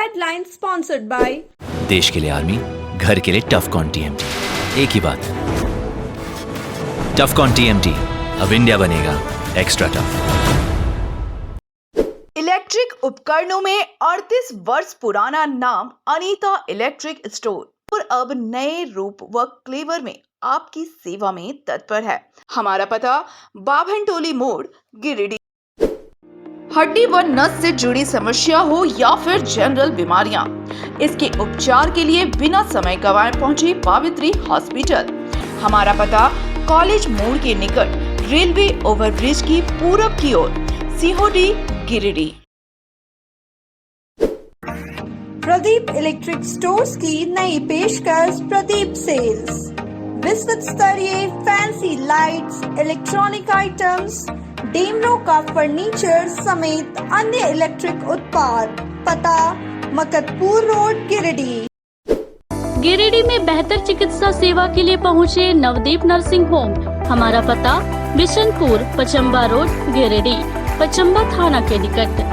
Headline sponsored by देश के लिए आर्मी, घर के लिए टफकॉन टीएमटी। एक ही बात, टफकॉन टीएमटी, अब इंडिया बनेगा एक्स्ट्रा टफ। इलेक्ट्रिक उपकरणों में 38 वर्ष पुराना नाम अनीता इलेक्ट्रिक स्टोर और अब नए रूप व क्लेवर में आपकी सेवा में तत्पर है। हमारा पता बाभनटोली मोड़, गिरिडीह। हड्डी व नस से जुड़ी समस्या हो या फिर जनरल बीमारियां, इसके उपचार के लिए बिना समय गंवाए पहुंचे पावित्री हॉस्पिटल। हमारा पता कॉलेज मोड़ के निकट रेलवे ओवरब्रिज की पूरब की ओर, सिहोडी, गिरिडीह। प्रदीप इलेक्ट्रिक स्टोर्स की नई पेशकश प्रदीप सेल्स। विश्व स्तरीय fancy lights, electronic items, Damro का फर्नीचर समेत अन्य इलेक्ट्रिक उत्पाद। पता मकतपुर रोड, गिरिडीह। गिरिडीह में बेहतर चिकित्सा सेवा के लिए पहुंचे नवदीप नर्सिंग होम। हमारा पता बिशनपुर, पचम्बा रोड, गिरिडीह, पचम्बा थाना के निकट।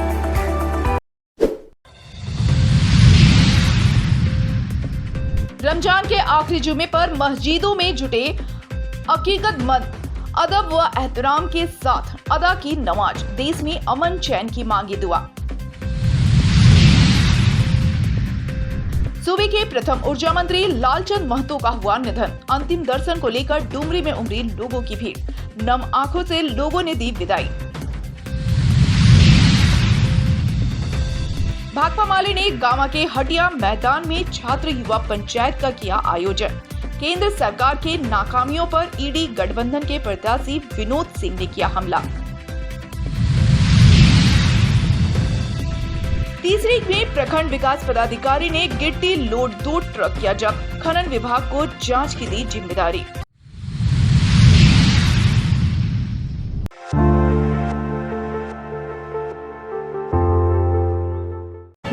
रमजान के आखिरी जुमे पर मस्जिदों में जुटे अकीकतमंद अदब व एहतराम के साथ अदा की नमाज। देश में अमन चैन की मांगी दुआ। सूबे के प्रथम ऊर्जा मंत्री लालचंद महतो का हुआ निधन। अंतिम दर्शन को लेकर डुमरी में उमड़ी लोगों की भीड़। नम आंखों से लोगों ने दी विदाई। भाकपा माले ने गांव के हटिया मैदान में छात्र युवा पंचायत का किया आयोजन। केंद्र सरकार के नाकामियों पर ईडी गठबंधन के प्रत्याशी विनोद सिंह ने किया हमला। तीसरी में प्रखंड विकास पदाधिकारी ने गिट्टी लोड 2 ट्रक किया जब्त। खनन विभाग को जांच की दी जिम्मेदारी।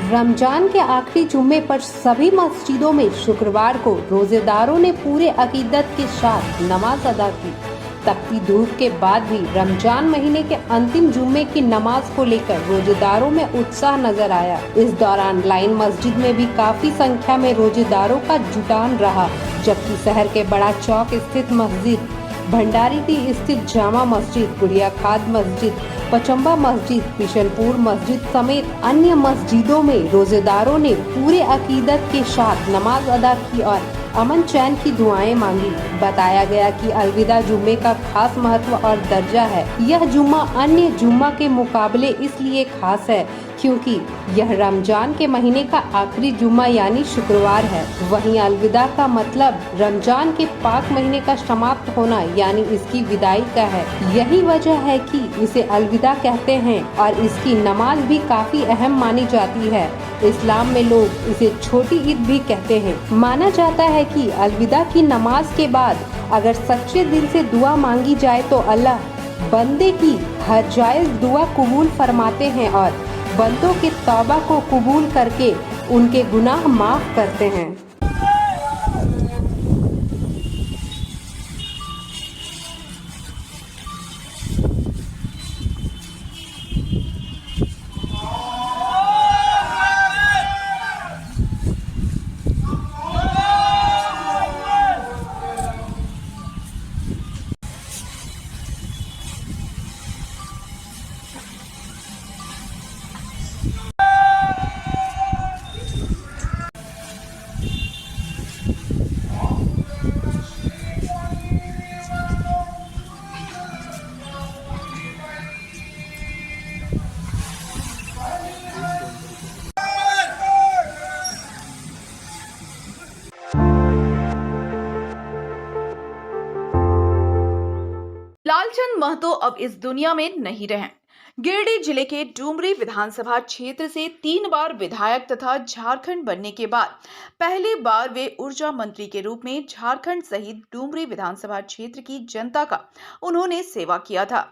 रमजान के आखिरी जुम्मे पर सभी मस्जिदों में शुक्रवार को रोजेदारों ने पूरे अकीदत के साथ नमाज अदा की। तपती धूप के बाद भी रमजान महीने के अंतिम जुम्मे की नमाज को लेकर रोजेदारों में उत्साह नजर आया। इस दौरान लाइन मस्जिद में भी काफी संख्या में रोजेदारों का जुटान रहा, जबकि शहर के बड़ा चौक स्थित मस्जिद, भंडारीटी स्थित जामा मस्जिद, गुड़िया खाद मस्जिद, पचम्बा मस्जिद, बिशनपुर मस्जिद समेत अन्य मस्जिदों में रोजेदारों ने पूरे अकीदत के साथ नमाज अदा की और अमन चैन की दुआएं मांगी। बताया गया कि अलविदा जुम्मे का खास महत्व और दर्जा है। यह जुम्मा अन्य जुम्मा के मुकाबले इसलिए खास है क्योंकि यह रमजान के महीने का आखिरी जुम्मा यानी शुक्रवार है। वहीं अलविदा का मतलब रमजान के पाक महीने का समाप्त होना यानी इसकी विदाई का है। यही वजह है कि इसे अलविदा कहते हैं और इसकी नमाज भी काफी अहम मानी जाती है। इस्लाम में लोग इसे छोटी ईद भी कहते हैं। माना जाता है कि अलविदा की नमाज के बाद अगर सच्चे दिल से दुआ मांगी जाए तो अल्लाह बंदे की हर जायज दुआ कबूल फरमाते हैं और बंदों के तौबा को कबूल करके उनके गुनाह माफ करते हैं। लालचंद महतो अब इस दुनिया में नहीं रहे। गिरिडीह जिले के डुमरी विधानसभा क्षेत्र से 3 बार विधायक तथा झारखंड बनने के बाद पहली बार वे ऊर्जा मंत्री के रूप में झारखंड सहित डुमरी विधानसभा क्षेत्र की जनता का उन्होंने सेवा किया था।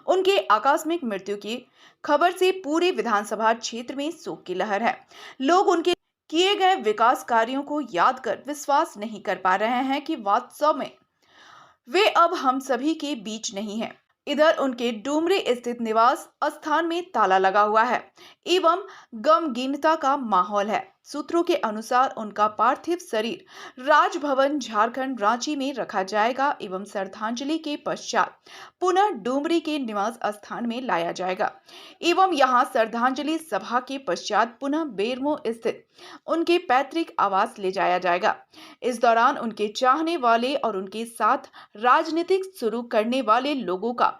उनके आकस्मिक मृत्यु की खबर से पूरे विधानसभा क्षेत्र में शोक की लहर है। लोग उनके किए गए विकास कार्यों को याद कर विश्वास नहीं कर पा रहे हैं कि वास्तव में वे अब हम सभी के बीच नहीं हैं। इधर उनके डुमरी स्थित निवास स्थान में ताला लगा हुआ है एवं गमगीनता का माहौल है। सूत्रों के अनुसार उनका पार्थिव शरीर राजभवन झारखंड रांची में रखा जाएगा एवं श्रद्धांजलि के पश्चात पुनः डुमरी के निवास स्थान में लाया जाएगा एवं यहां श्रद्धांजलि सभा के पश्चात पुनः बेरमो स्थित उनके पैतृक आवास ले जाया जाएगा। इस दौरान उनके चाहने वाले और उनके साथ राजनीतिक शुरू करने वाले लोगों का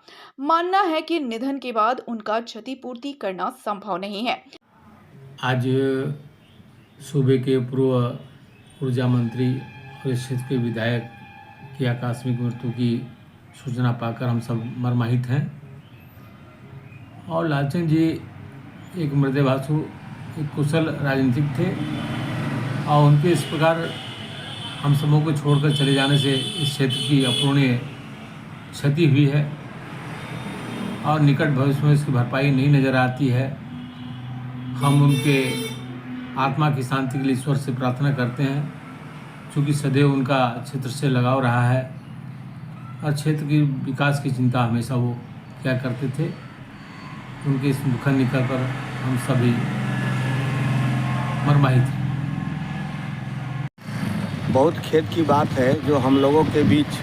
मानना है कि निधन के बाद उनका क्षतिपूर्ति करना संभव नहीं है। आज सूबे के पूर्व ऊर्जा मंत्री और इस क्षेत्र के विधायक की आकस्मिक मृत्यु की सूचना पाकर हम सब मर्माहित हैं। और लालचंद जी एक मृदभाषु, एक कुशल राजनीतिक थे और उनके इस प्रकार हम सबों को छोड़कर चले जाने से इस क्षेत्र की अपूर्णीय क्षति हुई है और निकट भविष्य में इसकी भरपाई नहीं नज़र आती है। हम उनके आत्मा की शांति के लिए ईश्वर से प्रार्थना करते हैं, क्योंकि सदैव उनका क्षेत्र से लगाव रहा है और क्षेत्र की विकास की चिंता हमेशा वो क्या करते थे। उनके इस दुखद निकल पर हम सभी मर्माहित हैं। बहुत खेद की बात है जो हम लोगों के बीच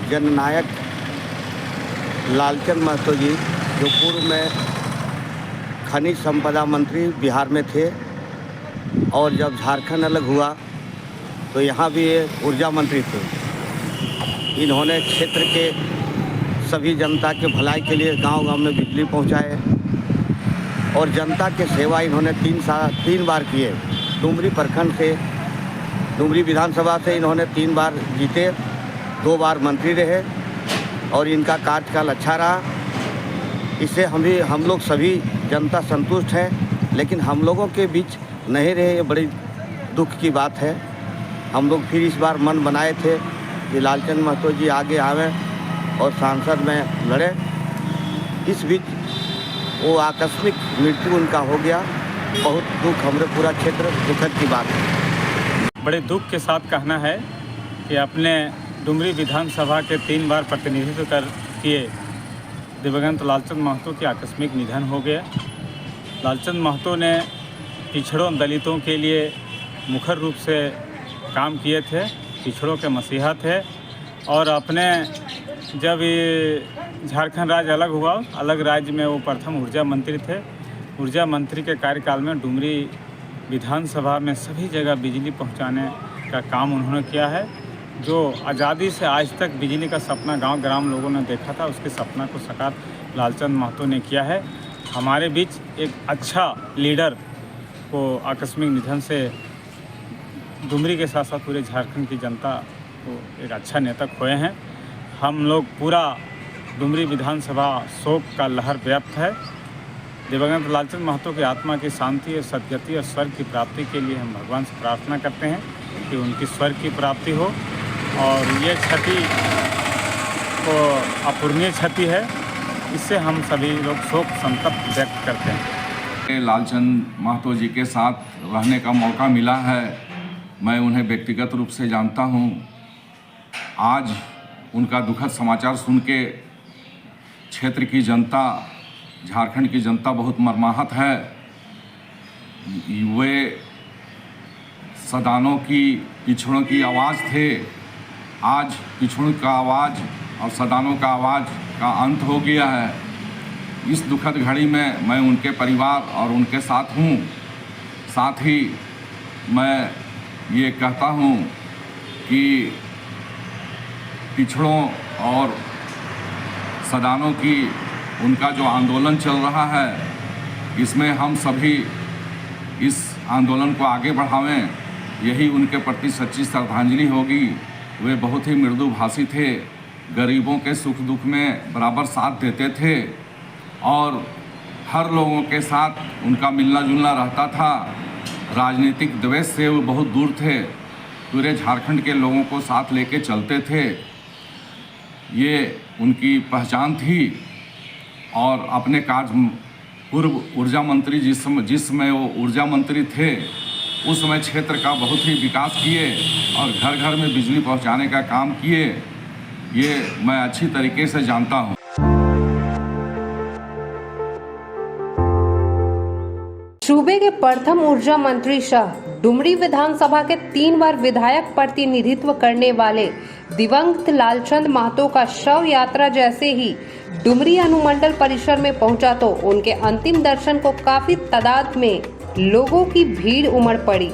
जननायक लालचंद महतो जी, जो पूर्व में खनिज संपदा मंत्री बिहार में थे और जब झारखंड अलग हुआ तो यहाँ भी ये ऊर्जा मंत्री थे। इन्होंने क्षेत्र के सभी जनता के भलाई के लिए गांव-गांव में बिजली पहुँचाए और जनता के सेवा इन्होंने 3 बार किए। डुमरी प्रखंड से, डुमरी विधानसभा से इन्होंने 3 बार जीते, 2 बार मंत्री रहे और इनका कार्यकाल अच्छा रहा। इससे हम लोग सभी जनता संतुष्ट हैं, लेकिन हम लोगों के बीच नहीं रहे, ये बड़ी दुख की बात है। हम लोग फिर इस बार मन बनाए थे कि लालचंद महतो जी आगे आवें और सांसद में लड़े। इस बीच वो आकस्मिक मृत्यु उनका हो गया। बहुत दुख, हमारे पूरा क्षेत्र दुखद की बात है। बड़े दुख के साथ कहना है कि अपने डुमरी विधानसभा के 3 बार प्रतिनिधित्व किए दिवंगत लालचंद महतो की आकस्मिक निधन हो गया। लालचंद महतो ने पिछड़ों दलितों के लिए मुखर रूप से काम किए थे, पिछड़ों के मसीहा थे और अपने जब ये झारखंड राज्य अलग हुआ, अलग राज्य में वो प्रथम ऊर्जा मंत्री थे। ऊर्जा मंत्री के कार्यकाल में डुमरी विधानसभा में सभी जगह बिजली पहुंचाने का काम उन्होंने किया है। जो आज़ादी से आज तक बिजली का सपना गांव ग्राम लोगों ने देखा था, उसके सपना को साकार लालचंद महतो ने किया है। हमारे बीच एक अच्छा लीडर को आकस्मिक निधन से डुमरी के साथ साथ पूरे झारखंड की जनता को एक अच्छा नेता खोए हैं। हम लोग पूरा डुमरी विधानसभा शोक का लहर व्याप्त है। दिवंगत लालचंद महतो की आत्मा की शांति और सद्गति और स्वर्ग की प्राप्ति के लिए हम भगवान से प्रार्थना करते हैं कि उनकी स्वर्ग की प्राप्ति हो और ये क्षति को अपूर्णीय क्षति है, इससे हम सभी लोग शोक संतप्त व्यक्त करते हैं। लालचंद महतो जी के साथ रहने का मौका मिला है। मैं उन्हें व्यक्तिगत रूप से जानता हूँ। आज उनका दुखद समाचार सुन के क्षेत्र की जनता, झारखंड की जनता बहुत मर्माहत है। वे सदानों की, पिछड़ों की आवाज़ थे। आज पिछड़ों का आवाज़ और सदानों का आवाज़ का अंत हो गया है। इस दुखद घड़ी में मैं उनके परिवार और उनके साथ हूँ। साथ ही मैं ये कहता हूँ कि पिछड़ों और सदानों की उनका जो आंदोलन चल रहा है, इसमें हम सभी इस आंदोलन को आगे बढ़ावें, यही उनके प्रति सच्ची श्रद्धांजलि होगी। वे बहुत ही मृदुभाषी थे, गरीबों के सुख दुख में बराबर साथ देते थे और हर लोगों के साथ उनका मिलना जुलना रहता था। राजनीतिक द्वेष से वो बहुत दूर थे, पूरे झारखंड के लोगों को साथ लेके चलते थे। ये उनकी पहचान थी और अपने कार्य पूर्व ऊर्जा मंत्री जिस समय वो ऊर्जा मंत्री थे, उस समय क्षेत्र का बहुत ही विकास किए और घर घर में बिजली पहुंचाने का काम किए। ये मैं अच्छी तरीके से जानता हूं। सूबे के प्रथम ऊर्जा मंत्री शाह डुमरी विधानसभा के 3 बार विधायक प्रतिनिधित्व करने वाले दिवंगत लालचंद महतो का शव यात्रा जैसे ही डुमरी अनुमंडल परिसर में पहुंचा तो उनके अंतिम दर्शन को काफी तादाद में लोगों की भीड़ उमड़ पड़ी।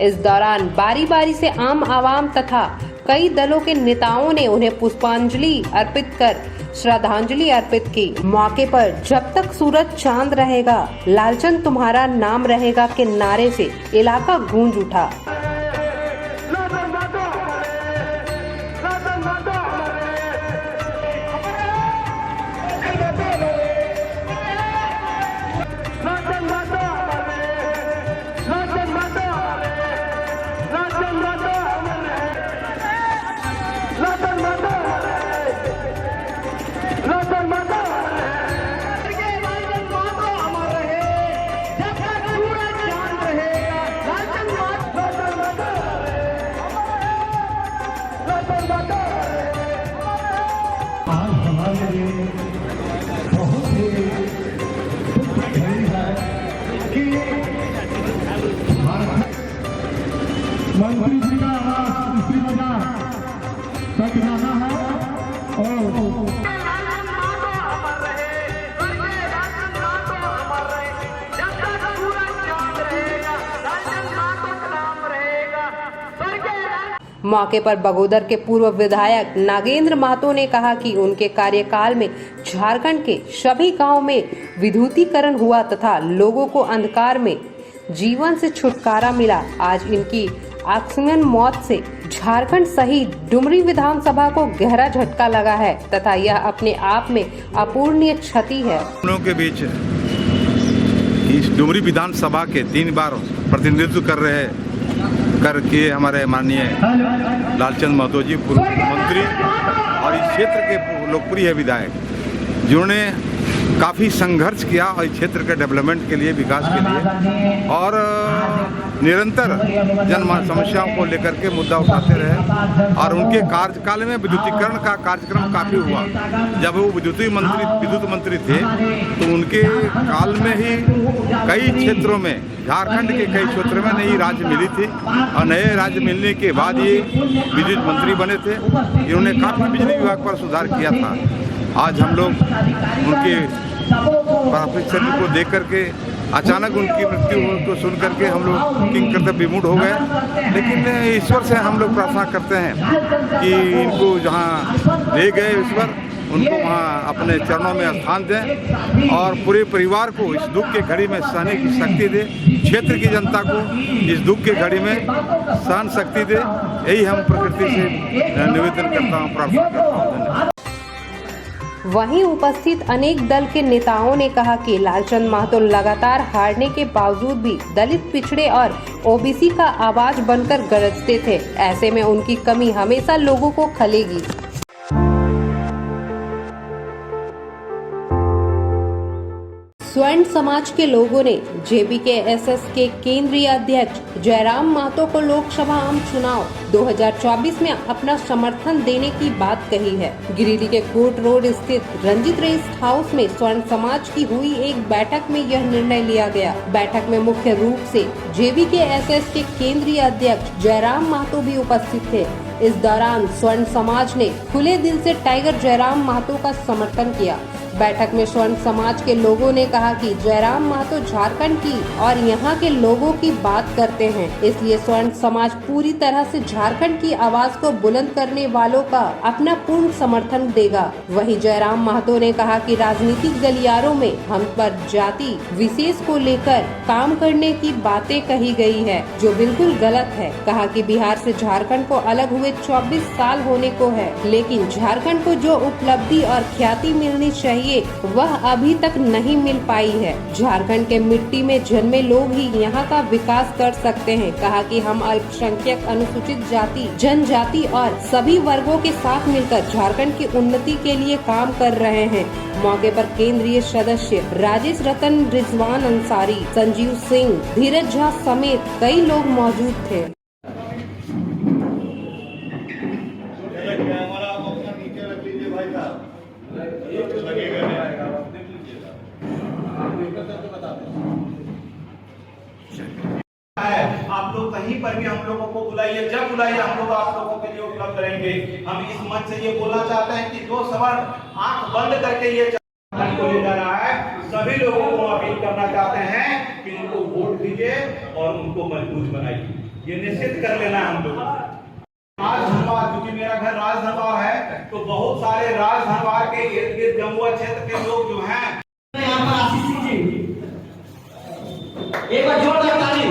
इस दौरान बारी बारी से आम आवाम तथा कई दलों के नेताओं ने उन्हें पुष्पांजलि अर्पित कर श्रद्धांजलि अर्पित की। मौके पर जब तक सूरज चांद रहेगा लालचंद तुम्हारा नाम रहेगा के नारे से इलाका गूंज उठा। मंत्री जी का आवाज इसी वजह तक जाना है और मौके पर बगोदर के पूर्व विधायक नागेंद्र महतो ने कहा कि उनके कार्यकाल में झारखंड के सभी गांव में विद्युतीकरण हुआ तथा लोगों को अंधकार में जीवन से छुटकारा मिला। आज इनकी आकस्मिक मौत से झारखंड सहित डुमरी विधानसभा को गहरा झटका लगा है तथा यह अपने आप में अपूरणीय क्षति है। दोनों के बीच इस डुमरी विधानसभा के 3 बार प्रतिनिधित्व करके हमारे माननीय लालचंद महतो जी पूर्व मंत्री और इस क्षेत्र के लोकप्रिय विधायक जिन्होंने काफ़ी संघर्ष किया और इस क्षेत्र के डेवलपमेंट के लिए, विकास के लिए और निरंतर जन समस्याओं को लेकर के मुद्दा उठाते रहे। और उनके कार्यकाल में विद्युतीकरण का कार्यक्रम काफ़ी हुआ। जब वो विद्युत मंत्री थे तो उनके काल में ही कई क्षेत्रों में, झारखंड के कई क्षेत्रों में नई राज्य मिली थी और नए राज्य मिलने के बाद ये विद्युत मंत्री बने थे। इन्होंने काफ़ी बिजली विभाग पर सुधार किया था। आज हम लोग उनके पिक्चर को देख करके अचानक उनकी मृत्यु को सुन करके हम लोग किंग करते विमूढ़ हो गए। लेकिन ईश्वर से हम लोग प्रार्थना करते हैं कि इनको जहाँ ले गए ईश्वर उनको वहाँ अपने चरणों में स्थान दें और पूरे परिवार को इस दुख के घड़ी में सहने की शक्ति दे। क्षेत्र की जनता को इस दुख के घड़ी में सहन शक्ति दे। यही हम प्रकृति से निवेदन करता हूँ, प्रार्थना करता हूँ। वहीं उपस्थित अनेक दल के नेताओं ने कहा कि लालचंद महतो लगातार हारने के बावजूद भी दलित, पिछड़े और ओबीसी का आवाज बनकर गरजते थे। ऐसे में उनकी कमी हमेशा लोगों को खलेगी। स्वर्ण समाज के लोगों ने जेबीकेएसएस के केंद्रीय अध्यक्ष जयराम महतो को लोकसभा आम चुनाव 2024 में अपना समर्थन देने की बात कही है। गिरिडीह के कोर्ट रोड स्थित रंजित रेस्ट हाउस में स्वर्ण समाज की हुई एक बैठक में यह निर्णय लिया गया। बैठक में मुख्य रूप से जेबीकेएसएस के केंद्रीय अध्यक्ष जयराम महतो भी उपस्थित थे। इस दौरान स्वर्ण समाज ने खुले दिल से टाइगर जयराम महतो का समर्थन किया। बैठक में स्वर्ण समाज के लोगों ने कहा कि जयराम महतो झारखंड की और यहाँ के लोगों की बात करते हैं, इसलिए स्वर्ण समाज पूरी तरह से झारखंड की आवाज को बुलंद करने वालों का अपना पूर्ण समर्थन देगा। वहीं जयराम महतो ने कहा कि राजनीतिक गलियारों में हम पर जाति विशेष को लेकर काम करने की बातें कही गई है, जो बिल्कुल गलत है। कहा कि बिहार से झारखंड को अलग हुए 24 साल होने को है, लेकिन झारखंड को जो उपलब्धि और ख्याति मिलनी चाहिए वह अभी तक नहीं मिल पाई है। झारखंड के मिट्टी में जन्मे लोग ही यहाँ का विकास कर सकते हैं। कहा कि हम अल्पसंख्यक, अनुसूचित जाति, जनजाति और सभी वर्गों के साथ मिलकर झारखंड की उन्नति के लिए काम कर रहे हैं। मौके पर केंद्रीय सदस्य राजेश रतन, रिजवान अंसारी, संजीव सिंह, धीरज झा समेत कई लोग मौजूद थे। है। आप लोग कहीं पर भी हम लोगों को बुलाइए, जब बुलाइए हम लोग आप लोगों के लिए उपलब्ध रहेंगे। हम इस मंच से ये बोलना चाहते हैं कि जो सवर्ण आंख बंद करके ये को ले जा रहा है, सभी लोगों को अपील करना चाहते हैं कि उनको वोट दीजिए और उनको मजबूत बनाइए। ये निश्चित कर लेना है हम लोगों को। राजधनवार, क्योंकि मेरा घर राजधनवार है, तो बहुत सारे राजधनवार के इर्द गिर्द जमुआ क्षेत्र के लोग जो हैं, यहाँ पर आशीष सिंह जी, एक बार जोरदार ताली।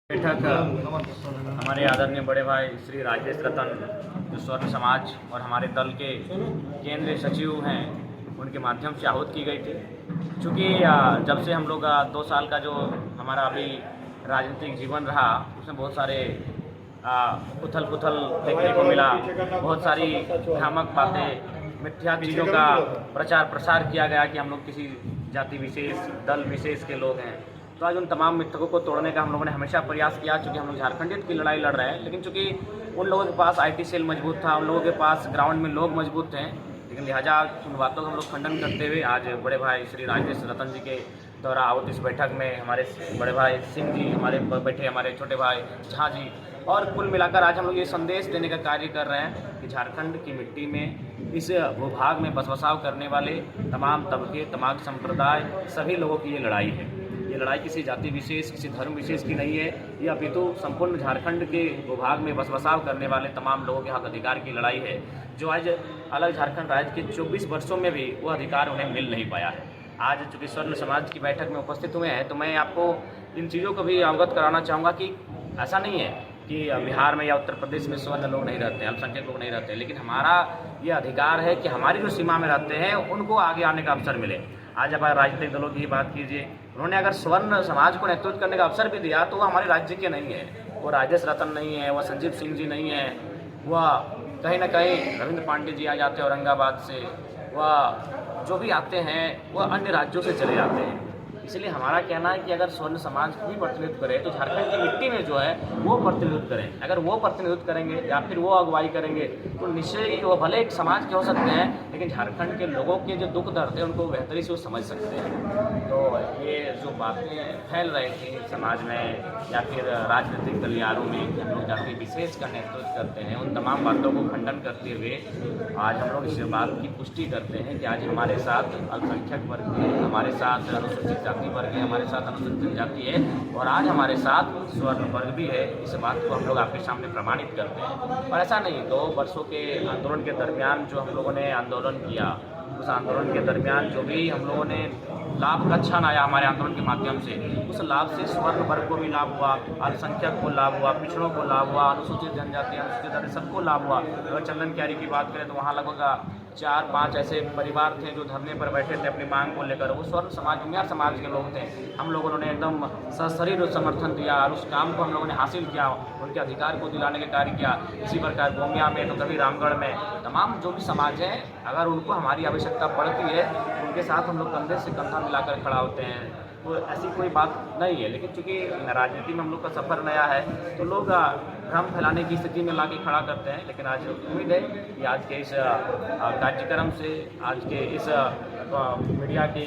बैठक हमारे आदरणीय बड़े भाई श्री राजेश रतन, जो स्वर्ण समाज और हमारे दल के केंद्रीय सचिव हैं, उनके माध्यम से आहूत की गई थी। चूँकि जब से हम लोग 2 साल का जो हमारा अभी राजनीतिक जीवन रहा, उसमें बहुत सारे उथल पुथल देखने को मिला, बहुत सारी भ्रामक बातें, मिथ्या चीज़ों का प्रचार प्रसार किया गया कि हम लोग किसी जाति विशेष, दल विशेष के लोग हैं। तो आज उन तमाम मिथकों को तोड़ने का हम लोगों ने हमेशा प्रयास किया, चूँकि हम लोग झारखंडियत की लड़ाई लड़ रहे हैं। लेकिन चूँकि उन लोगों के पास IT सेल मजबूत था, उन लोगों के पास ग्राउंड में लोग मजबूत थे, लेकिन लिहाजा उन बातों का हम लोग खंडन करते हुए आज बड़े भाई श्री राजेश रतन जी के द्वारा आवत इस बैठक में हमारे बड़े भाई सिंह जी, हमारे बैठे हमारे छोटे भाई झा जी, और कुल मिलाकर आज हम लोग ये संदेश देने का कार्य कर रहे हैं कि झारखंड की मिट्टी में, इस भूभाग में बसवसाव करने वाले तमाम तबके, तमाम संप्रदाय, सभी लोगों की ये लड़ाई है। ये लड़ाई किसी जाति विशेष, किसी धर्म विशेष की नहीं है। ये अपितु संपूर्ण झारखंड के भूभाग में बसवसाव करने वाले तमाम लोगों के हक अधिकार की लड़ाई है, जो आज अलग झारखंड राज्य के 24 वर्षों में भी वो अधिकार उन्हें मिल नहीं पाया है। आज चूँकि स्वर्ण समाज की बैठक में उपस्थित हुए हैं, तो मैं आपको इन चीज़ों को भी अवगत कराना चाहूँगा कि ऐसा नहीं है कि बिहार में या उत्तर प्रदेश में स्वर्ण लोग नहीं रहते हैं, अल्पसंख्यक लोग नहीं रहते हैं, लेकिन हमारा ये अधिकार है कि हमारी जो सीमा में रहते हैं उनको आगे आने का अवसर मिले। आज आप राजनीतिक दलों की बात कीजिए, उन्होंने अगर स्वर्ण समाज को नेतृत्व करने का अवसर भी दिया तो वो हमारे राज्य के नहीं है, वो राजेश रतन नहीं है, वह संजीव सिंह जी नहीं है, वह कहीं ना कहीं रविंद्र पांडे जी आ जाते हैं औरंगाबाद से, वह जो भी आते हैं वह अन्य राज्यों से चले जाते हैं। इसलिए हमारा कहना है कि अगर स्वर्ण समाज भी प्रतिनिधित्व करे तो झारखंड की मिट्टी में जो है वो प्रतिनिधित्व करें। अगर वो प्रतिनिधित्व करेंगे या फिर वो अगुवाई करेंगे तो निश्चय ही वो भले एक समाज के हो सकते हैं, लेकिन झारखंड के लोगों के जो दुख दर्द है उनको बेहतरी से वो समझ सकते हैं। तो ये जो बातें फैल रही थी समाज में या फिर राजनीतिक गलियारों में हम लोग जाति विशेष का नेतृत्व करते हैं, उन तमाम बातों को खंडन करते हुए आज हम लोग इस बात की पुष्टि करते हैं कि आज हमारे साथ अल्पसंख्यक वर्ग है, हमारे साथ अनुसूचित वर्ग है, हमारे साथ अनुसूचित जनजाति है और आज हमारे साथ स्वर्ण वर्ग भी है। इस बात को हम लोग आपके सामने प्रमाणित करते हैं। और ऐसा नहीं, 2 वर्षों के आंदोलन के दरमियान जो हम लोगों ने आंदोलन किया, उस आंदोलन के दरमियान जो भी हम लोगों ने लाभ का क्षण आया हमारे आंदोलन के माध्यम से, उस लाभ से स्वर्ण वर्ग को भी लाभ हुआ, अल्पसंख्यक को लाभ हुआ, पिछड़ों को लाभ हुआ, अनुसूचित जनजाति, अनुसूचित जाति सबको लाभ हुआ। अगर चंदन क्यारी की बात करें तो वहाँ लगभग 4-5 ऐसे परिवार थे जो धरने पर बैठे थे अपनी मांग को लेकर। वो स्वर्ण समाज, उमिया समाज के लोग थे। हम लोगों ने एकदम सशरीर समर्थन दिया और उस काम को हम लोगों ने हासिल किया, उनके अधिकार को दिलाने का कार्य किया। इसी प्रकार गोमिया में तो कभी रामगढ़ में तमाम जो भी समाज हैं, अगर उनको हमारी आवश्यकता पड़ती है उनके साथ हम लोग कंधे से कंधा मिलाकर खड़ा होते हैं। तो ऐसी कोई बात नहीं है, लेकिन चूँकि राजनीति में हम लोग का सफ़र नया है तो लोग भ्रम फैलाने की स्थिति में ला के खड़ा करते हैं। लेकिन आज उम्मीद है कि आज के इस कार्यक्रम से, आज के इस मीडिया की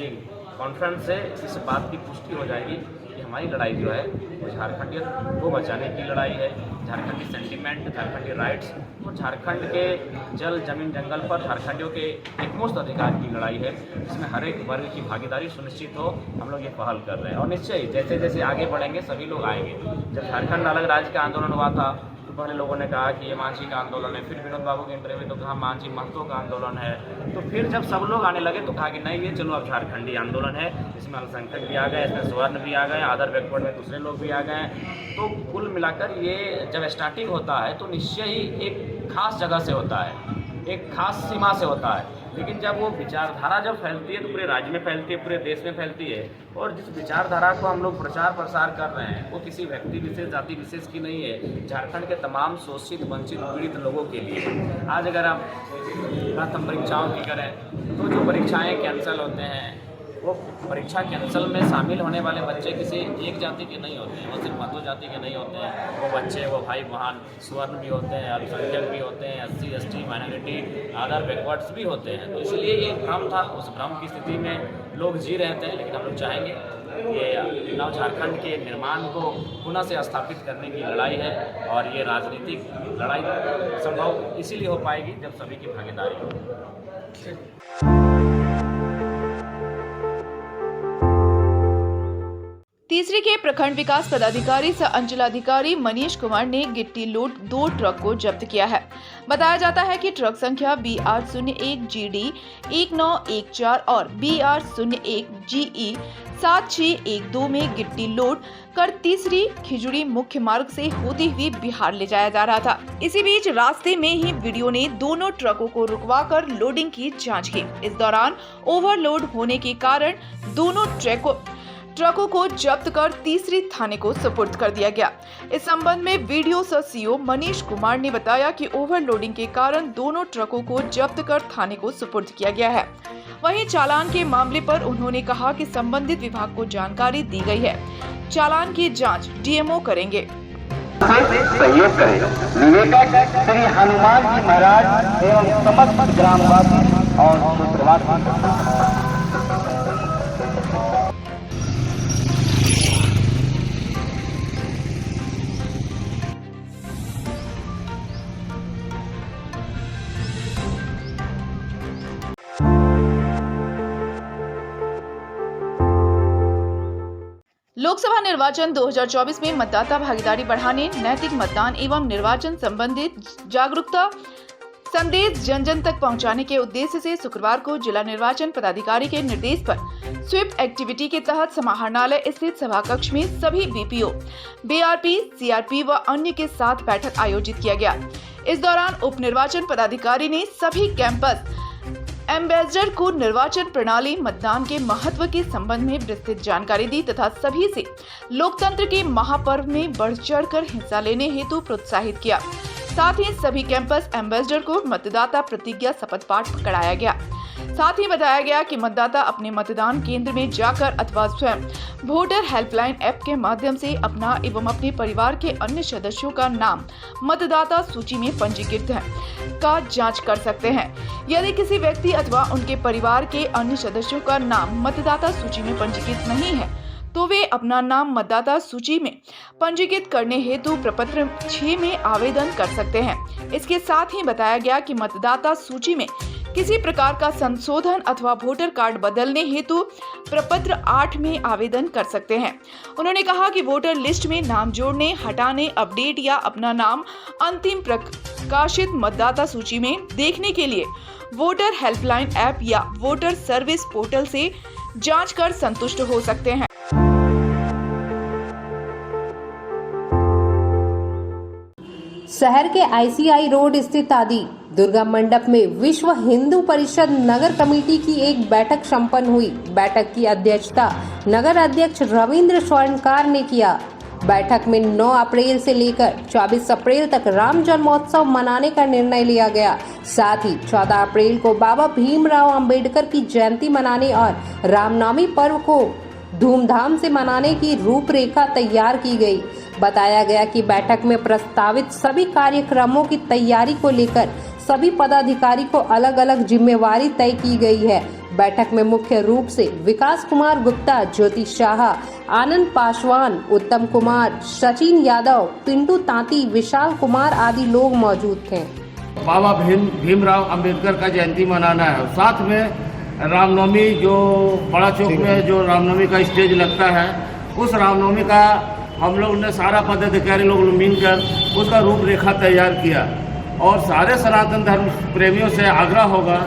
कॉन्फ्रेंस से इस बात की पुष्टि हो जाएगी कि हमारी लड़ाई जो है वो झारखंडियत को बचाने की लड़ाई है। झारखंडी सेंटिमेंट, झारखंडी राइट्स और झारखंड के जल जमीन जंगल पर झारखंडियों के एकमुश्त अधिकार की लड़ाई है, जिसमें हर एक वर्ग की भागीदारी सुनिश्चित हो। हम लोग ये पहल कर रहे हैं और निश्चय ही जैसे जैसे आगे बढ़ेंगे सभी लोग आएंगे। जब झारखंड अलग राज्य का आंदोलन हुआ था तो पहले लोगों ने कहा कि ये मांझी का आंदोलन है, फिर विनोद बाबू के इंटरव्यू तो कहा मांझी महतो का आंदोलन है। तो फिर जब सब लोग आने लगे तो कहा कि नहीं, ये चलो अब झारखंडी आंदोलन है, इसमें अल्पसंख्यक भी आ गए, इसमें स्वर्ण भी आ गए, अदर बैकवर्ड में दूसरे लोग भी आ गए। तो कुल मिलाकर ये जब स्टार्टिंग होता है तो निश्चय ही एक खास जगह से होता है, एक खास सीमा से होता है। लेकिन जब वो विचारधारा जब फैलती है तो पूरे राज्य में फैलती है, पूरे देश में फैलती है। और जिस विचारधारा को हम लोग प्रचार प्रसार कर रहे हैं वो किसी व्यक्ति विशेष, जाति विशेष की नहीं है, झारखंड के तमाम शोषित, वंचित, पीड़ित लोगों के लिए। आज अगर आप प्रथम परीक्षाओं की करें तो जो परीक्षाएं कैंसिल होते हैं, वो परीक्षा कैंसल में शामिल होने वाले बच्चे किसी एक जाति के नहीं होते हैं, वो सिर्फ महतो जाति के नहीं होते हैं। वो बच्चे, वो भाई महान स्वर्ण भी होते हैं, अल्पसंख्यक भी होते हैं, SC ST minority other backwards भी होते हैं। तो इसलिए ये भ्रम था, उस भ्रम की स्थिति में लोग जी रहे थे। लेकिन हम लोग चाहेंगे ये नव झारखंड के निर्माण को पुनः से स्थापित करने की लड़ाई है, और ये राजनीतिक लड़ाई संभव इसीलिए हो पाएगी जब सभी की भागीदारी हो। तीसरी के प्रखंड विकास पदाधिकारी सह अंचलाधिकारी मनीष कुमार ने गिट्टी लोड 2 ट्रक को जब्त किया है। बताया जाता है कि ट्रक संख्या BR01 GD 1914 और BR01 GE 7612 में गिट्टी लोड कर तीसरी खिजुड़ी मुख्य मार्ग से होती हुई बिहार ले जाया जा रहा था। इसी बीच रास्ते में ही वीडियो ने दोनों ट्रकों को रुकवाकर लोडिंग की जांच की। इस दौरान ओवरलोड होने के कारण दोनों ट्रकों को जब्त कर तीसरी थाने को सुपुर्द कर दिया गया। इस संबंध में वीडियो सह CO मनीष कुमार ने बताया कि ओवरलोडिंग के कारण दोनों ट्रकों को जब्त कर थाने को सुपुर्द किया गया है। वहीं चालान के मामले पर उन्होंने कहा कि संबंधित विभाग को जानकारी दी गई है। चालान की जांच DMO करेंगे। सहयोग करें। विवेकानंद श्री हनुमान जी महाराज एवं समस्त ग्रामवासी और क्षेत्रवासी। लोकसभा निर्वाचन 2024 में मतदाता भागीदारी बढ़ाने, नैतिक मतदान एवं निर्वाचन संबंधित जागरूकता संदेश जन जन तक पहुंचाने के उद्देश्य से शुक्रवार को जिला निर्वाचन पदाधिकारी के निर्देश पर स्वीप एक्टिविटी के तहत समाहरणालय स्थित सभा कक्ष में सभी BPO, BRP, CRP व अन्य के साथ बैठक आयोजित किया गया। इस दौरान उप निर्वाचन पदाधिकारी ने सभी कैंपस एम्बेसडर को निर्वाचन प्रणाली, मतदान के महत्व के संबंध में विस्तृत जानकारी दी तथा सभी से लोकतंत्र के महापर्व में बढ़ चढ़कर हिस्सा लेने हेतु प्रोत्साहित किया। साथ ही सभी कैंपस एम्बेसडर को मतदाता प्रतिज्ञा शपथ पाठ कराया गया। साथ ही बताया गया कि मतदाता अपने मतदान केंद्र में जाकर अथवा स्वयं वोटर हेल्पलाइन ऐप के माध्यम से अपना एवं अपने परिवार के अन्य सदस्यों का नाम मतदाता सूची में पंजीकृत है का जांच कर सकते हैं। यदि किसी व्यक्ति अथवा उनके परिवार के अन्य सदस्यों का नाम मतदाता सूची में पंजीकृत नहीं है तो वे अपना नाम मतदाता सूची में पंजीकृत करने हेतु प्रपत्र 6 में आवेदन कर सकते हैं। इसके साथ ही बताया गया कि मतदाता सूची में किसी प्रकार का संशोधन अथवा वोटर कार्ड बदलने हेतु प्रपत्र 8 में आवेदन कर सकते हैं। उन्होंने कहा कि वोटर लिस्ट में नाम जोड़ने, हटाने, अपडेट या अपना नाम अंतिम प्रकाशित मतदाता सूची में देखने के लिए वोटर हेल्पलाइन ऐप या वोटर सर्विस पोर्टल से जांच कर संतुष्ट हो सकते हैं। शहर के ICI रोड स्थित आदि दुर्गा मंडप में विश्व हिंदू परिषद नगर कमेटी की एक बैठक संपन्न हुई। बैठक की अध्यक्षता नगर अध्यक्ष रविंद्र स्वर्णकार ने किया। बैठक में 9 अप्रैल से लेकर 24 अप्रैल तक राम जन्मोत्सव मनाने का निर्णय लिया गया। साथ ही 14 अप्रैल को बाबा भीमराव अंबेडकर की जयंती मनाने और रामनवमी पर्व को धूमधाम से मनाने की रूपरेखा तैयार की गई। बताया गया कि बैठक में प्रस्तावित सभी कार्यक्रमों की तैयारी को लेकर सभी पदाधिकारी को अलग अलग जिम्मेवारी तय की गई है। बैठक में मुख्य रूप से विकास कुमार गुप्ता, ज्योति शाह, आनंद पासवान, उत्तम कुमार, सचिन यादव, पिंटू तांती, विशाल कुमार आदि लोग मौजूद थे। बाबा भीमराव अंबेडकर का जयंती मनाना है। साथ में रामनवमी, जो बड़ा चौक में जो रामनवमी का स्टेज लगता है, उस रामनवमी का हम लोग ने सारा पदाधिकारी लोग मिलकर उसका रूपरेखा तैयार किया। और सारे सनातन धर्म प्रेमियों से आग्रह होगा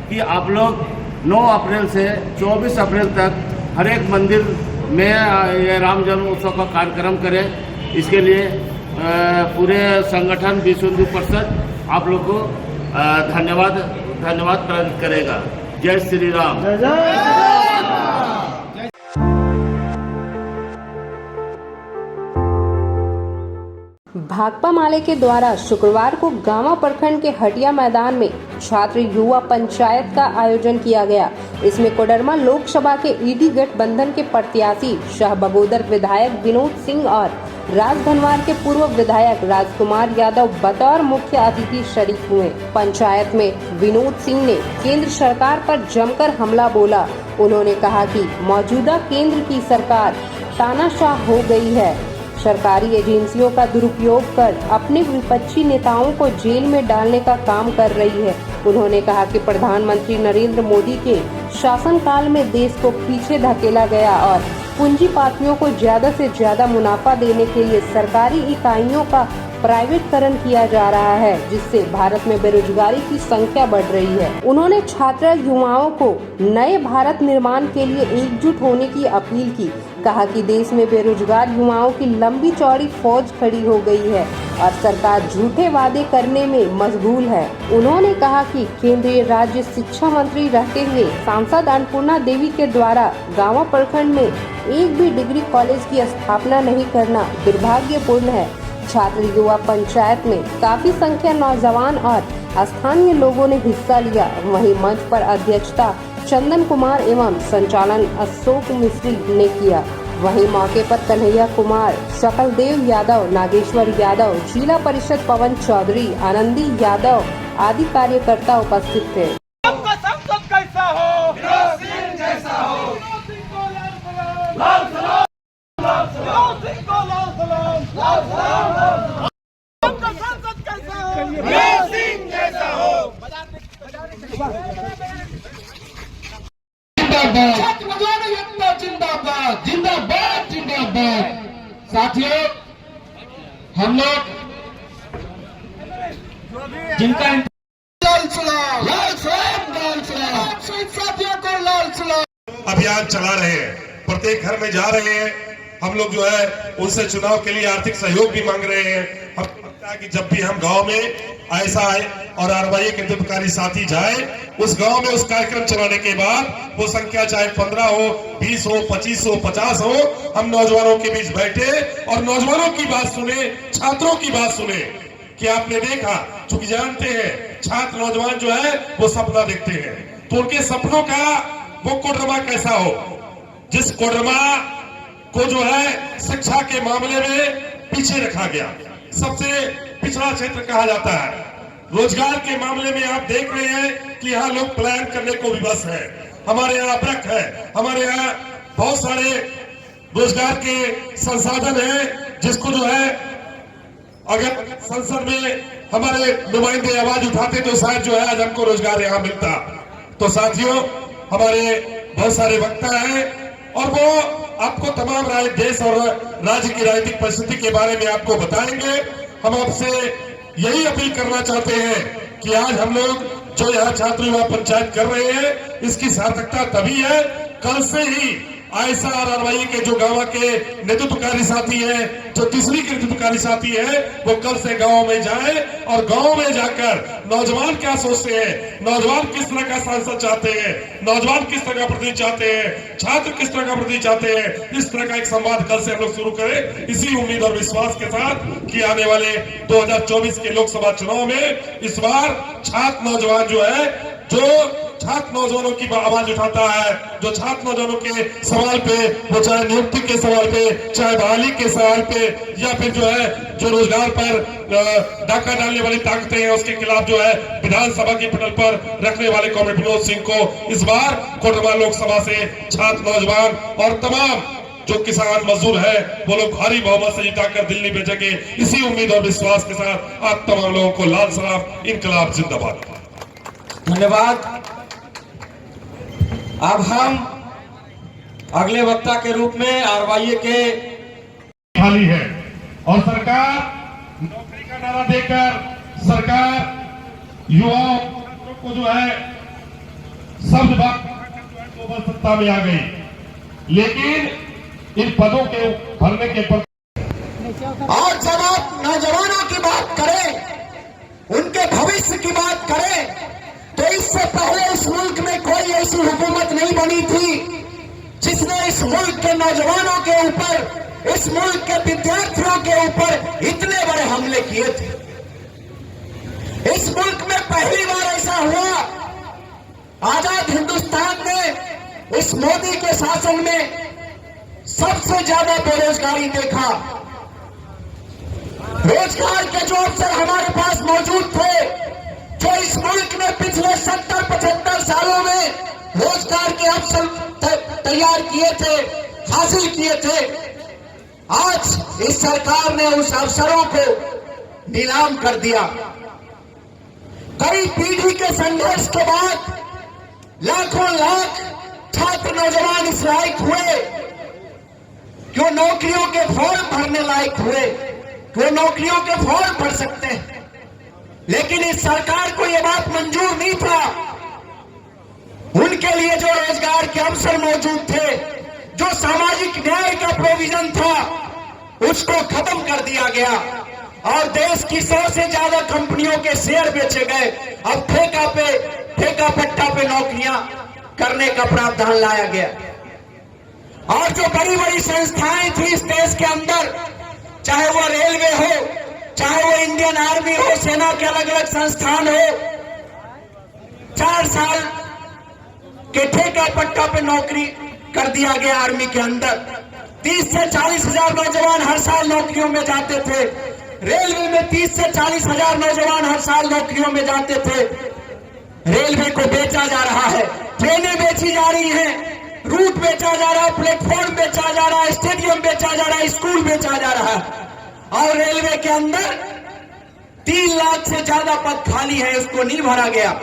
कि आप लोग 9 अप्रैल से 24 अप्रैल तक हर एक मंदिर में ये राम जन्मोत्सव का कार्यक्रम करें। इसके लिए पूरे संगठन विश्व हिंदू परिषद आप लोग को धन्यवाद प्रकट करेगा। जय श्री राम। भाकपा माले के द्वारा शुक्रवार को गांवा प्रखंड के हटिया मैदान में छात्र युवा पंचायत का आयोजन किया गया। इसमें कोडरमा लोकसभा के ईडी गठबंधन के प्रत्याशी शाह बगोदर विधायक विनोद सिंह और राजधनवार के पूर्व विधायक राजकुमार यादव बतौर मुख्य अतिथि शरीक हुए। पंचायत में विनोद सिंह ने केंद्र सरकार पर जमकर हमला बोला। उन्होंने कहा कि मौजूदा केंद्र की सरकार तानाशाह हो गई है, सरकारी एजेंसियों का दुरुपयोग कर अपने विपक्षी नेताओं को जेल में डालने का काम कर रही है। उन्होंने कहा कि प्रधानमंत्री नरेंद्र मोदी के शासनकाल में देश को पीछे धकेला गया और पूंजीपतियों को ज्यादा से ज्यादा मुनाफा देने के लिए सरकारी इकाइयों का प्राइवेटकरण किया जा रहा है, जिससे भारत में बेरोजगारी की संख्या बढ़ रही है। उन्होंने छात्र युवाओं को नए भारत निर्माण के लिए एकजुट होने की अपील की। कहा कि देश में बेरोजगार युवाओं की लंबी चौड़ी फौज खड़ी हो गई है और सरकार झूठे वादे करने में मशगूल है। उन्होंने कहा कि केंद्रीय राज्य शिक्षा मंत्री रहते हुए सांसद अन्नपूर्णा देवी के द्वारा गांवा प्रखंड में एक भी डिग्री कॉलेज की स्थापना नहीं करना दुर्भाग्यपूर्ण है। छात्र युवा पंचायत में काफी संख्या नौजवान और स्थानीय लोगों ने हिस्सा लिया। वहीं मंच पर अध्यक्षता चंदन कुमार एवं संचालन अशोक मिश्री ने किया। वहीं मौके पर कन्हैया कुमार, शकलदेव यादव, नागेश्वर यादव, जिला परिषद पवन चौधरी, आनंदी यादव आदि कार्यकर्ता उपस्थित थे। जिंदाबाद जिंदाबाद जिंदाबाद। साथियों, हम लोग जिनका साथियों को लाल सलाम अभियान चला रहे हैं, प्रत्येक घर में जा रहे हैं। हम लोग जो है उनसे चुनाव के लिए आर्थिक सहयोग भी मांग रहे हैं। हमको लगता है कि जब भी हम गांव में ऐसा आए और आरवाई के हितकारी साथी जाए उस गांव में उस कार्यक्रम चलाने के बाद वो संख्या चाहे 15 हो, 20 हो, 25 हो, 50 हो, हम नौजवानों के बीच बैठे और नौजवानों की बात सुने, छात्रों की बात सुने। कि आपने देखा, चूंकि जानते हैं छात्र नौजवान जो है वो सपना देखते हैं, तो उनके सपनों का वो कोडरमा कैसा हो, जिस कोडरमा को जो है शिक्षा के मामले में पीछे रखा गया, सबसे पिछड़ा क्षेत्र कहा जाता है। रोजगार के मामले में आप देख रहे हैं कि यहाँ लोग प्लान करने को विवश है। हमारे यहाँ अब्रक है, हमारे यहाँ बहुत सारे रोजगार के संसाधन हैं, जिसको जो है अगर संसद में हमारे नुमाइंदे आवाज उठाते तो शायद जो है आज हमको रोजगार यहाँ मिलता। तो साथियों, हमारे बहुत सारे वक्ता हैं और वो आपको तमाम देश और राज्य की राजनीतिक परिस्थिति के बारे में आपको बताएंगे। हम आपसे यही अपील करना चाहते हैं कि आज हम लोग जो यहाँ छात्र युवा पंचायत कर रहे हैं, इसकी सार्थकता तभी है कल से ही आयसा और आरवाई के जो गांव के नेतृत्वकारी साथी हैं, जो तीसरी के नेतृत्वकारी साथी हैं, वो कल से गांव में जाए और गांव में जाकर नौजवान क्या सोचते हैं, नौजवान किस तरह का सांसद चाहते हैं, नौजवान किस तरह का प्रतिनिधि चाहते हैं, छात्र किस तरह का प्रतिनिधि चाहते हैं, इस तरह का एक संवाद कल से हम लोग शुरू करें। इसी उम्मीद और विश्वास के साथ कि आने वाले 2024 के लोकसभा चुनाव में इस बार छात्र नौजवान जो है, जो छात्र नौजवानों की आवाज उठाता है, जो छात्र नौजवानों के सवाल पे, वो चाहे नियुक्ति के सवाल पे, चाहे बहाली के सवाल पे, या फिर जो है जो रोजगार पर डाका डालने वाली ताकतें हैं उसके खिलाफ जो है विधानसभा के पटल पर रखने वाले कॉमरेड विनोद सिंह को इस बार कोडरमा लोकसभा से छात्र नौजवान और तमाम जो किसान मजदूर है वो लोग भारी बहुमत से जिताकर दिल्ली भेजेंगे। इसी उम्मीद और विश्वास के साथ आप तमाम लोगों को लाल सलाम, इनकलाब जिंदाबाद। धन्यवाद। अब हम अगले वक्ता के रूप में आरवाई के खाली है और सरकार नौकरी का नारा देकर सरकार युवाओं को जो है शब्द बात सत्ता में आ गई, लेकिन इन पदों के भरने के पर और जब आप नौजवानों की बात करें, उनके भविष्य की बात करें, तो इससे पहले इस मुल्क में कोई ऐसी हुकूमत नहीं बनी थी जिसने इस मुल्क के नौजवानों के ऊपर इस मुल्क के विद्यार्थियों के ऊपर इतने बड़े हमले किए थे। इस मुल्क में पहली बार ऐसा हुआ, आजाद हिंदुस्तान में इस मोदी के शासन में सबसे ज्यादा बेरोजगारी देखा। रोजगार के जो अवसर हमारे पास मौजूद थे, जो इस मुल्क में पिछले 70-75 सालों में रोजगार के अवसर तैयार किए थे, हासिल किए थे, आज इस सरकार ने उस अवसरों को नीलाम कर दिया। कई पीढ़ी के संघर्ष के बाद लाखों लाख छात्र नौजवान इस लायक हुए कि वो नौकरियों के फॉर्म भरने लायक हुए, कि वो नौकरियों के फॉर्म भर सकते हैं। लेकिन इस सरकार को यह बात मंजूर नहीं था। उनके लिए जो रोजगार के अवसर मौजूद थे, जो सामाजिक न्याय का प्रोविजन था, उसको खत्म कर दिया गया और देश की 100 से ज्यादा कंपनियों के शेयर बेचे गए। अब ठेका पट्टा पे नौकरियां करने का प्रावधान लाया गया। और जो बड़ी बड़ी संस्थाएं थी इस देश के अंदर, चाहे वो रेलवे हो, चाहे वो इंडियन आर्मी हो, सेना के अलग अलग संस्थान हो, 4 साल के ठेका पट्टा पे नौकरी कर दिया गया आर्मी के अंदर। 30 से 40 हजार नौजवान हर साल नौकरियों में जाते थे। रेलवे में 30 से 40 हजार नौजवान हर साल नौकरियों में जाते थे। रेलवे को बेचा जा रहा है, ट्रेनें बेची जा रही हैं, रूट बेचा जा रहा है, प्लेटफॉर्म बेचा जा रहा है, स्टेडियम बेचा जा रहा है, स्कूल बेचा जा रहा है। और रेलवे के अंदर 3 लाख से ज्यादा पद खाली है, उसको नहीं भरा गया।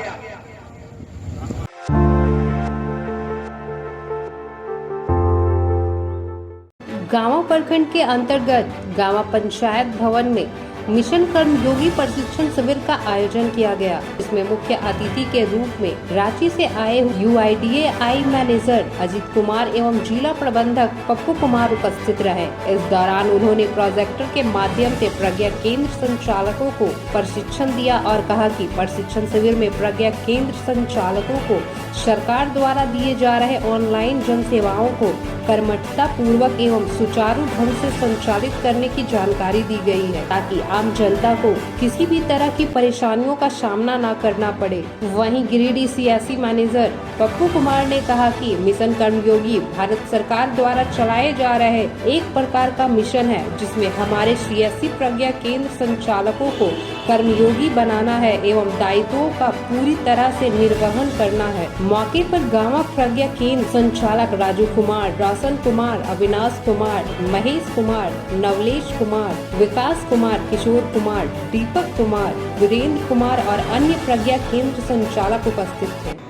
गांवा प्रखंड के अंतर्गत गांवा पंचायत भवन में मिशन कर्मयोगी प्रशिक्षण शिविर का आयोजन किया गया। इसमें मुख्य अतिथि के रूप में रांची से आए UIDAI मैनेजर अजीत कुमार एवं जिला प्रबंधक पप्पू कुमार उपस्थित रहे। इस दौरान उन्होंने प्रोजेक्टर के माध्यम से प्रज्ञा केंद्र संचालकों को प्रशिक्षण दिया और कहा कि प्रशिक्षण शिविर में प्रज्ञा केंद्र संचालकों को सरकार द्वारा दिए जा रहे ऑनलाइन जन सेवाओं को कर्मठता पूर्वक एवं सुचारू ढंग से संचालित करने की जानकारी दी गई है, ताकि आम जनता को किसी भी तरह की परेशानियों का सामना न करना पड़े। वहीं गिरिडीह CSC मैनेजर पप्पू कुमार ने कहा कि मिशन कर्मयोगी भारत सरकार द्वारा चलाए जा रहे एक प्रकार का मिशन है, जिसमें हमारे CSC प्रज्ञा केंद्र संचालकों को कर्मयोगी बनाना है एवं दायित्वों का पूरी तरह से निर्वहन करना है। मौके पर गांवा प्रज्ञा केंद्र संचालक राजू कुमार, रोशन कुमार, अविनाश कुमार, महेश कुमार, नवलेश कुमार, विकास कुमार, किशोर कुमार, दीपक कुमार, वीरेंद्र कुमार और अन्य प्रज्ञा केंद्र संचालक उपस्थित थे।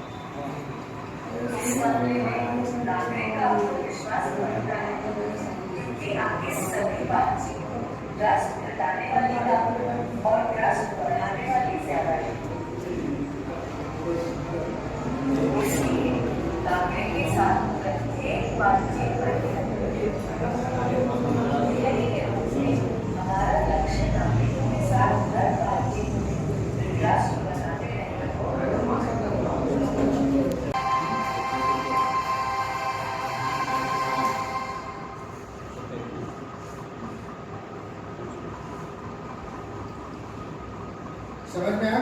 समझ में आया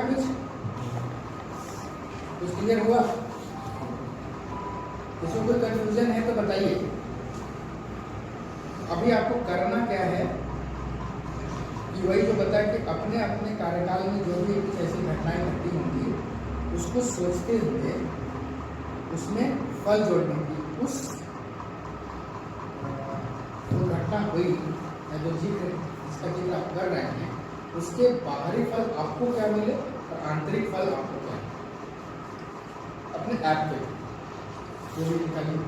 कुछ क्लियर हुआ? इसमें कोई कंफ्यूजन है तो बताइए। अभी आपको करना क्या है कि वही जो बताया कि अपने अपने कार्यकाल में जो भी कुछ ऐसी घटनाएं घटी होंगी उसको सोचते हुए उसमें फल जोड़ने की, उस जो घटना हुई या जो जिक्र जिसका जिक्र आप कर रहे हैं उसके बाहरी फल आपको क्या मिले और आंतरिक फल आपको क्या मिले, अपने ऐप पे जो भी निकालिए।